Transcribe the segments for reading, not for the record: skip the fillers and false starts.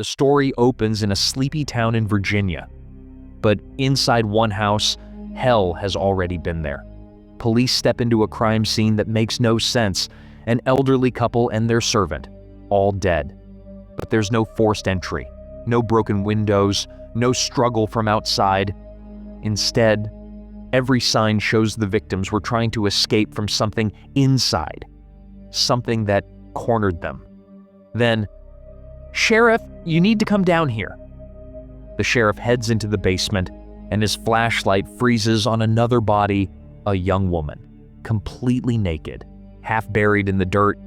The story opens in a sleepy town in Virginia. But inside one house, hell has already been there. Police step into a crime scene that makes no sense. An elderly couple and their servant, all dead. But there's no forced entry, no broken windows, no struggle from outside. Instead, every sign shows the victims were trying to escape from something inside, something that cornered them. Then, "Sheriff, you need to come down here." The sheriff heads into the basement, and his flashlight freezes on another body, a young woman, completely naked, half buried in the dirt,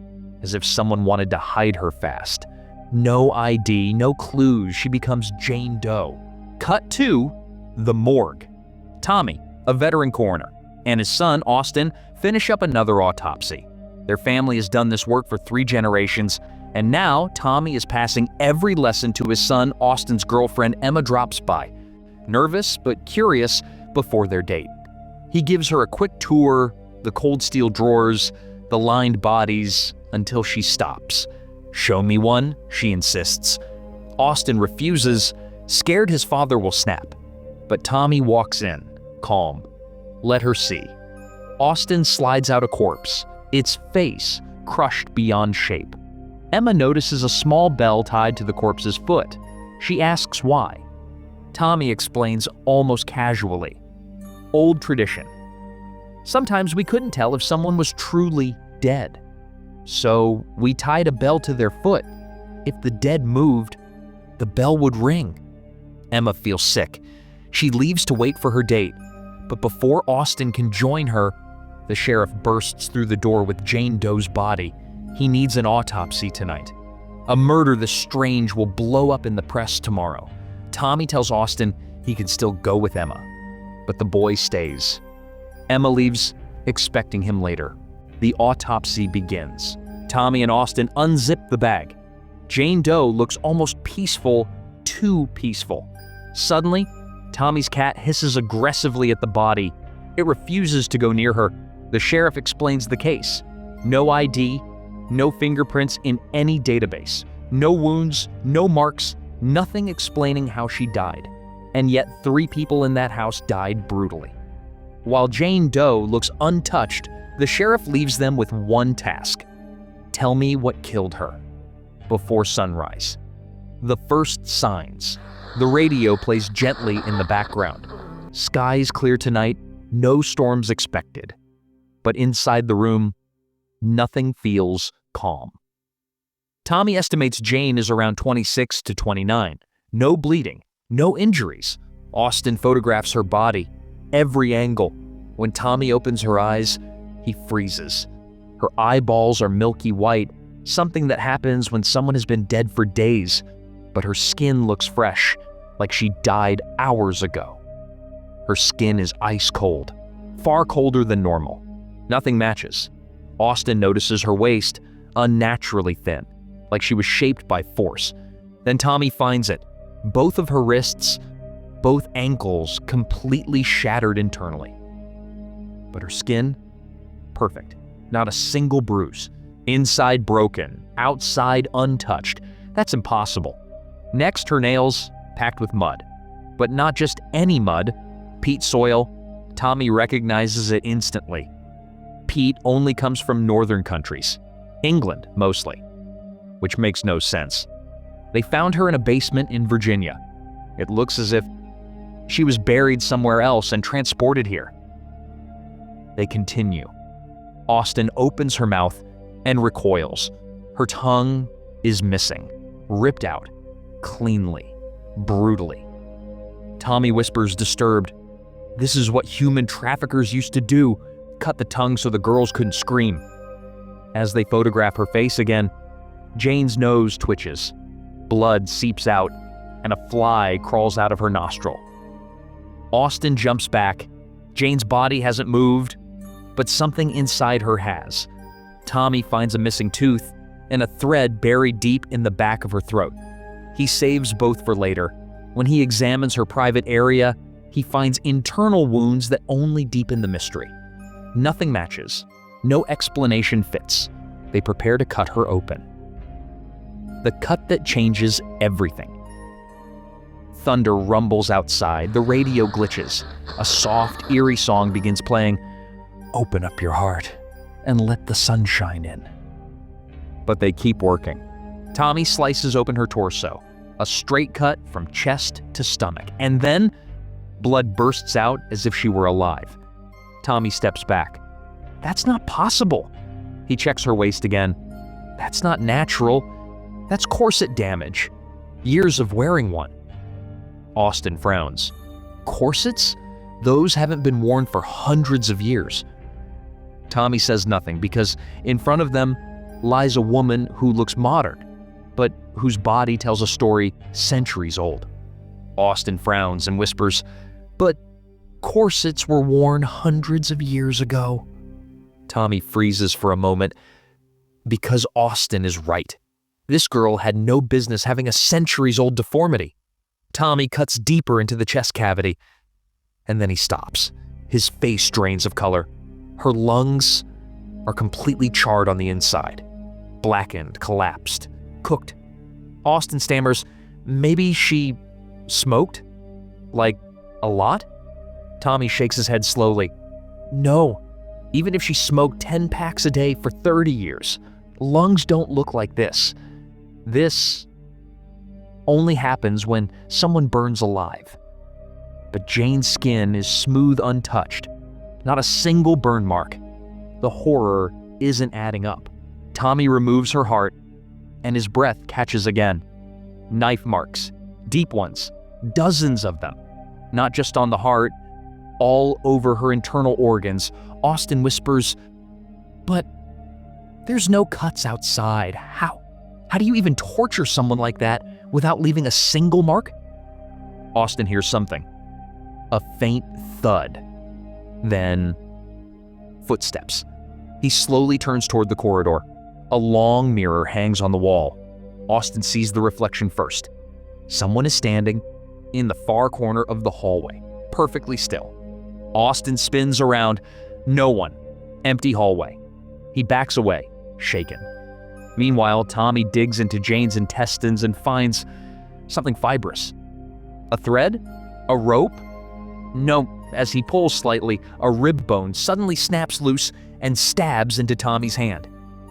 as if someone wanted to hide her fast. No ID, no clues, she becomes Jane Doe. Cut to the morgue. Tommy, a veteran coroner, and his son, Austin, finish up another autopsy. Their family has done this work for 3 generations, and now Tommy is passing every lesson to his son. Austin's girlfriend, Emma, drops by, nervous but curious before their date. He gives her a quick tour, the cold steel drawers, the lined bodies, until she stops. "Show me one," she insists. Austin refuses, scared his father will snap. But Tommy walks in, calm. Let her see. Austin slides out a corpse, its face crushed beyond shape. Emma notices a small bell tied to the corpse's foot. She asks why. Tommy explains almost casually. Old tradition. Sometimes we couldn't tell if someone was truly dead. So we tied a bell to their foot. If the dead moved, the bell would ring. Emma feels sick. She leaves to wait for her date. But before Austin can join her, the sheriff bursts through the door with Jane Doe's body. He needs an autopsy tonight. A murder this strange will blow up in the press tomorrow. Tommy tells Austin he can still go with Emma, but the boy stays. Emma leaves, expecting him later. The autopsy begins. Tommy and Austin unzip the bag. Jane Doe looks almost peaceful, too peaceful. Suddenly, Tommy's cat hisses aggressively at the body. It refuses to go near her. The sheriff explains the case. No ID, no fingerprints in any database, no wounds, no marks, nothing explaining how she died. And yet 3 people in that house died brutally. While Jane Doe looks untouched, the sheriff leaves them with one task. Tell me what killed her. Before sunrise. The first signs. The radio plays gently in the background. Skies clear tonight, no storms expected. But inside the room, nothing feels calm. Tommy estimates Jane is around 26 to 29. No bleeding, no injuries. Austin photographs her body, every angle. When Tommy opens her eyes, he freezes. Her eyeballs are milky white, something that happens when someone has been dead for days, but her skin looks fresh, like she died hours ago. Her skin is ice cold, far colder than normal. Nothing matches. Austin notices her waist, unnaturally thin, like she was shaped by force. Then Tommy finds it. Both of her wrists, both ankles completely shattered internally. But her skin, perfect. Not a single bruise. Inside broken, outside untouched. That's impossible. Next, her nails packed with mud. But not just any mud, peat soil. Tommy recognizes it instantly. Peat only comes from northern countries, England mostly, which makes no sense. They found her in a basement in Virginia. It looks as if she was buried somewhere else and transported here. They continue. Austin opens her mouth and recoils. Her tongue is missing, ripped out, cleanly, brutally. Tommy whispers, disturbed, "This is what human traffickers used to do, cut the tongue so the girls couldn't scream." As they photograph her face again, Jane's nose twitches. Blood seeps out, and a fly crawls out of her nostril. Austin jumps back. Jane's body hasn't moved, but something inside her has. Tommy finds a missing tooth and a thread buried deep in the back of her throat. He saves both for later. When he examines her private area, he finds internal wounds that only deepen the mystery. Nothing matches. No explanation fits. They prepare to cut her open. the cut that changes everything. Thunder rumbles outside, the radio glitches. A soft, eerie song begins playing. Open up your heart and let the sun shine in. But they keep working. Tommy slices open her torso, a straight cut from chest to stomach, and then blood bursts out as if she were alive. Tommy steps back. That's not possible. He checks her waist again. That's not natural. That's corset damage. Years of wearing one. Austin frowns. Corsets? Those haven't been worn for hundreds of years. Tommy says nothing because in front of them lies a woman who looks modern, but whose body tells a story centuries old. Austin frowns and whispers, but corsets were worn hundreds of years ago. Tommy freezes for a moment because Austin is right. This girl had no business having a centuries-old deformity. Tommy cuts deeper into the chest cavity, and then he stops. His face drains of color. Her lungs are completely charred on the inside, blackened, collapsed, cooked. Austin stammers, maybe she smoked? Like, a lot? Tommy shakes his head slowly. No, even if she smoked 10 packs a day for 30 years, lungs don't look like this. This only happens when someone burns alive. But Jane's skin is smooth, untouched. Not a single burn mark. The horror isn't adding up. Tommy removes her heart, and his breath catches again. Knife marks, deep ones, dozens of them. Not just on the heart, all over her internal organs. Austin whispers, but there's no cuts outside. How do you even torture someone like that without leaving a single mark? Austin hears something. A faint thud. Then footsteps. He slowly turns toward the corridor. A long mirror hangs on the wall. Austin sees the reflection first. Someone is standing in the far corner of the hallway, perfectly still. Austin spins around. No one. Empty hallway. He backs away, shaken. Meanwhile, Tommy digs into Jane's intestines and finds something fibrous. A thread? A rope? No, as he pulls slightly, a rib bone suddenly snaps loose and stabs into Tommy's hand.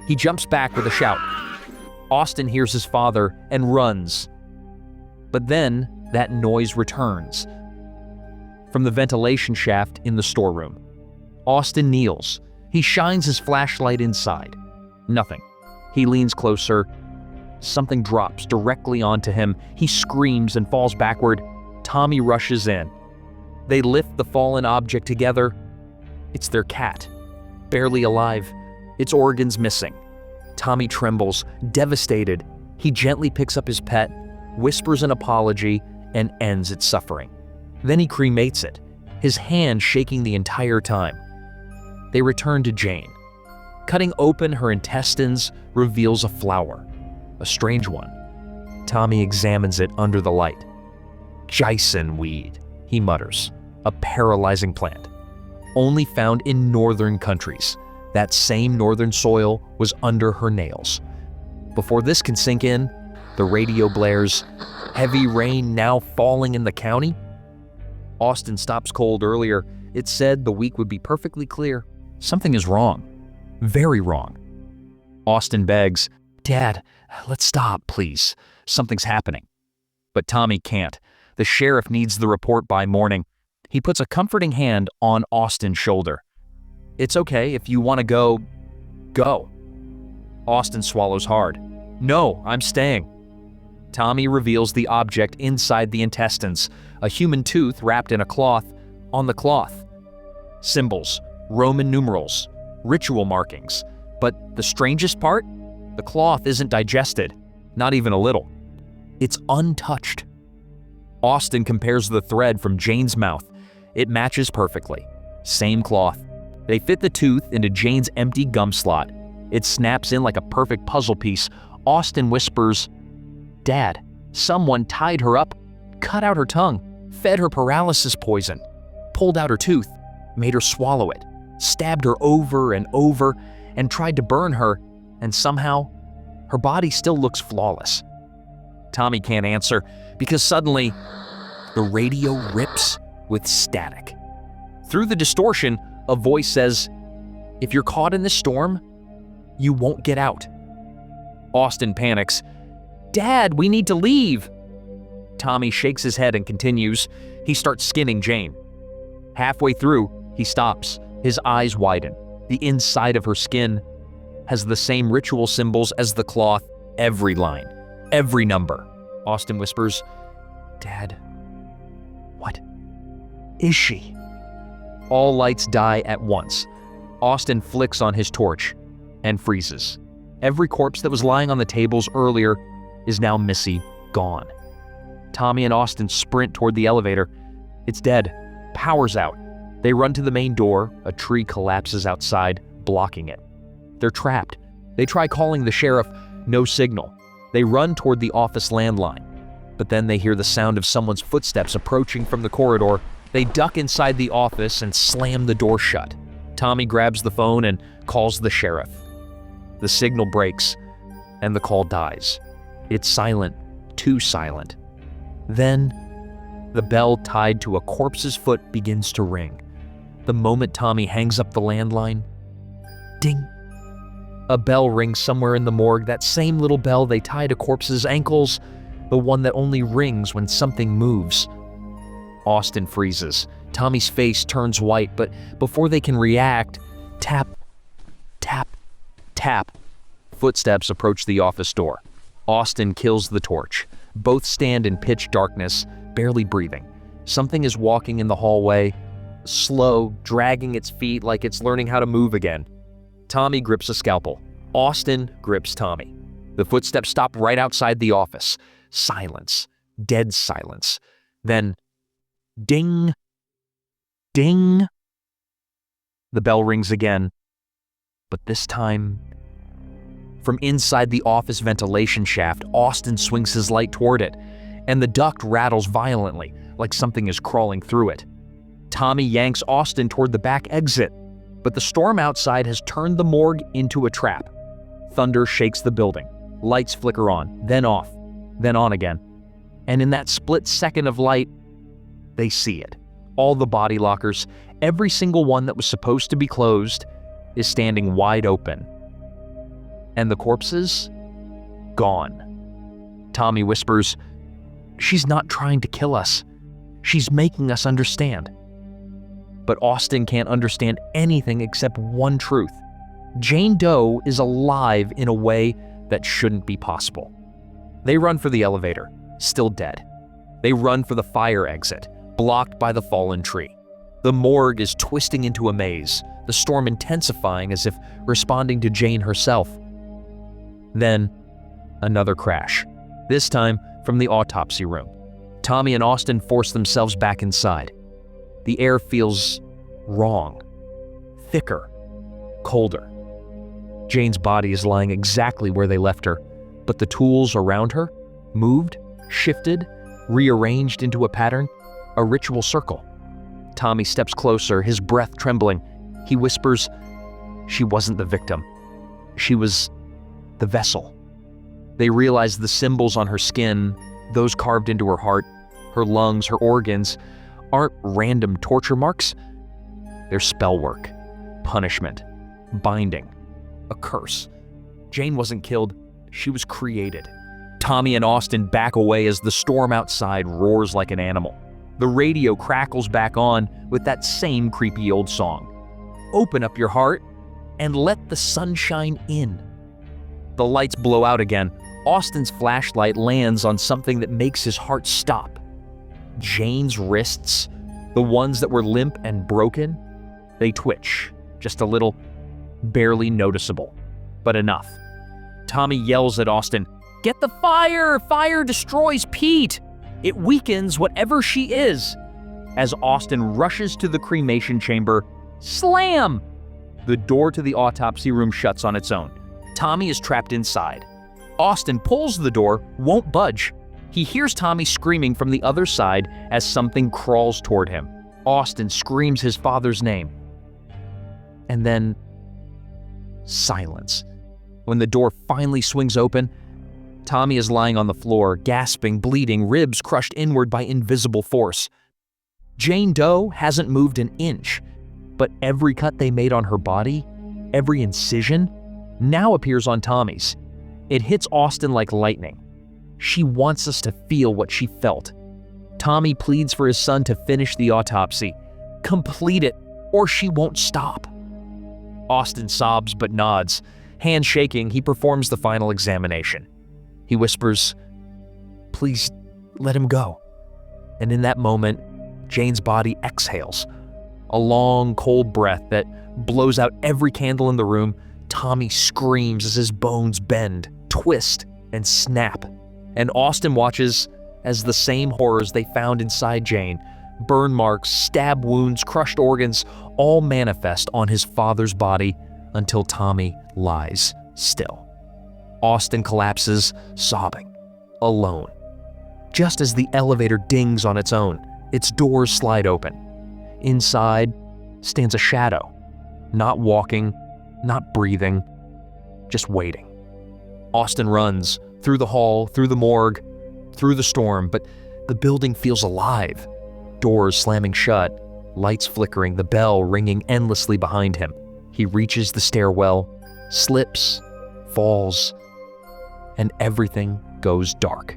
He jumps back with a shout. Austin hears his father and runs. But then that noise returns. From the ventilation shaft in the storeroom. Austin kneels. He shines his flashlight inside. Nothing. He leans closer. Something drops directly onto him. He screams and falls backward. Tommy rushes in. They lift the fallen object together. It's their cat, barely alive, its organs missing. Tommy trembles, devastated. He gently picks up his pet, whispers an apology, and ends its suffering. Then he cremates it, his hand shaking the entire time. They return to Jane. Cutting open her intestines reveals a flower, a strange one. Tommy examines it under the light. Gyson weed, he mutters, a paralyzing plant. Only found in northern countries. That same northern soil was under her nails. Before this can sink in, the radio blares, heavy rain now falling in the county. Austin stops cold earlier. It said the week would be perfectly clear. Something is wrong. Very wrong. Austin begs, Dad, let's stop, please. Something's happening. But Tommy can't. The sheriff needs the report by morning. He puts a comforting hand on Austin's shoulder. It's okay, if you want to go, go. Austin swallows hard. No, I'm staying. Tommy reveals the object inside the intestines, a human tooth wrapped in a cloth. On the cloth, symbols, Roman numerals, ritual markings. But the strangest part? The cloth isn't digested, not even a little. It's untouched. Austin compares the thread from Jane's mouth. It matches perfectly. Same cloth. They fit the tooth into Jane's empty gum slot. It snaps in like a perfect puzzle piece. Austin whispers, Dad, someone tied her up, cut out her tongue, fed her paralysis poison, pulled out her tooth, made her swallow it, stabbed her over and over, and tried to burn her, and somehow Her body still looks flawless. Tommy can't answer because suddenly the radio rips with static. Through the distortion, a voice says, "If you're caught in this storm, you won't get out." Austin panics. "Dad, we need to leave." Tommy shakes his head and continues. He starts skinning Jane. Halfway through, he stops. His eyes widen. The inside of her skin has the same ritual symbols as the cloth. Every line, every number. Austin whispers, "Dad, what is she?" All lights die at once. Austin flicks on his torch and freezes. Every corpse that was lying on the tables earlier is now Missy, gone. Tommy and Austin sprint toward the elevator. It's dead. Power's out. They run to the main door. A tree collapses outside, blocking it. They're trapped. They try calling the sheriff. No signal. They run toward the office landline. But then they hear the sound of someone's footsteps approaching from the corridor. They duck inside the office and slam the door shut. Tommy grabs the phone and calls the sheriff. The signal breaks, and the call dies. It's silent, too silent. Then, the bell tied to a corpse's foot begins to ring. The moment Tommy hangs up the landline, ding! A bell rings somewhere in the morgue, that same little bell they tie to corpses' ankles, the one that only rings when something moves. Austin freezes. Tommy's face turns white, but before they can react, tap, tap, tap. Footsteps approach the office door. Austin kills the torch. Both stand in pitch darkness, barely breathing. Something is walking in the hallway, slow, dragging its feet like it's learning how to move again. Tommy grips a scalpel. Austin grips Tommy. The footsteps stop right outside the office. Silence. Dead silence. Then, ding, ding. The bell rings again, but this time, from inside the office ventilation shaft, Austin swings his light toward it, and the duct rattles violently, like something is crawling through it. Tommy yanks Austin toward the back exit, but the storm outside has turned the morgue into a trap. Thunder shakes the building. Lights flicker on, then off, then on again. And in that split second of light, they see it. All the body lockers, every single one that was supposed to be closed, is standing wide open. And the corpses? Gone. Tommy whispers, "She's not trying to kill us. She's making us understand." But Austin can't understand anything except one truth. Jane Doe is alive in a way that shouldn't be possible. They run for the elevator, still dead. They run for the fire exit, blocked by the fallen tree. The morgue is twisting into a maze, the storm intensifying as if responding to Jane herself. Then, another crash, this time from the autopsy room. Tommy and Austin force themselves back inside. The air feels wrong, thicker, colder. Jane's body is lying exactly where they left her, but the tools around her moved, shifted, rearranged into a pattern, a ritual circle. Tommy steps closer, his breath trembling. He whispers, "She wasn't the victim. She was the vessel." They realize the symbols on her skin, those carved into her heart, her lungs, her organs, aren't random torture marks. They're spell work, punishment, binding, a curse. Jane wasn't killed, she was created. Tommy and Austin back away as the storm outside roars like an animal. The radio crackles back on with that same creepy old song. "Open up your heart and let the sunshine in." The lights blow out again. Austin's flashlight lands on something that makes his heart stop. Jane's wrists, the ones that were limp and broken, they twitch, just a little, barely noticeable, but enough. Tommy yells at Austin, "Get the fire! Fire destroys Pete! It weakens whatever she is!" As Austin rushes to the cremation chamber, slam! The door to the autopsy room shuts on its own. Tommy is trapped inside. Austin pulls the door, won't budge. He hears Tommy screaming from the other side as something crawls toward him. Austin screams his father's name. And then, silence. When the door finally swings open, Tommy is lying on the floor, gasping, bleeding, ribs crushed inward by invisible force. Jane Doe hasn't moved an inch, but every cut they made on her body, every incision, now appears on Tommy's. It hits Austin like lightning. She wants us to feel what she felt. Tommy pleads for his son to finish the autopsy. Complete it, or she won't stop. Austin sobs but nods. Hand shaking, he performs the final examination. He whispers, "Please, let him go." And in that moment, Jane's body exhales. A long, cold breath that blows out every candle in the room. Tommy screams as his bones bend, twist, and snap. And Austin watches as the same horrors they found inside Jane, burn marks, stab wounds, crushed organs, all manifest on his father's body until Tommy lies still. Austin collapses, sobbing, alone. Just as the elevator dings on its own, its doors slide open. Inside stands a shadow, not walking, not breathing, just waiting. Austin runs through the hall, through the morgue, through the storm, but the building feels alive. Doors slamming shut, lights flickering, the bell ringing endlessly behind him. He reaches the stairwell, slips, falls, and everything goes dark.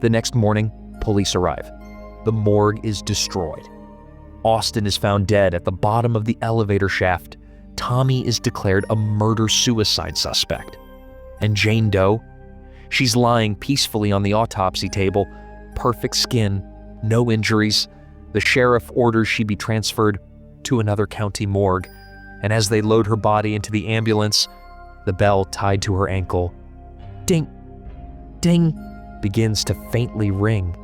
The next morning, police arrive. The morgue is destroyed. Austin is found dead at the bottom of the elevator shaft. Tommy is declared a murder-suicide suspect. And Jane Doe? She's lying peacefully on the autopsy table, perfect skin, no injuries. The sheriff orders she be transferred to another county morgue, and as they load her body into the ambulance, the bell tied to her ankle, ding, ding, begins to faintly ring.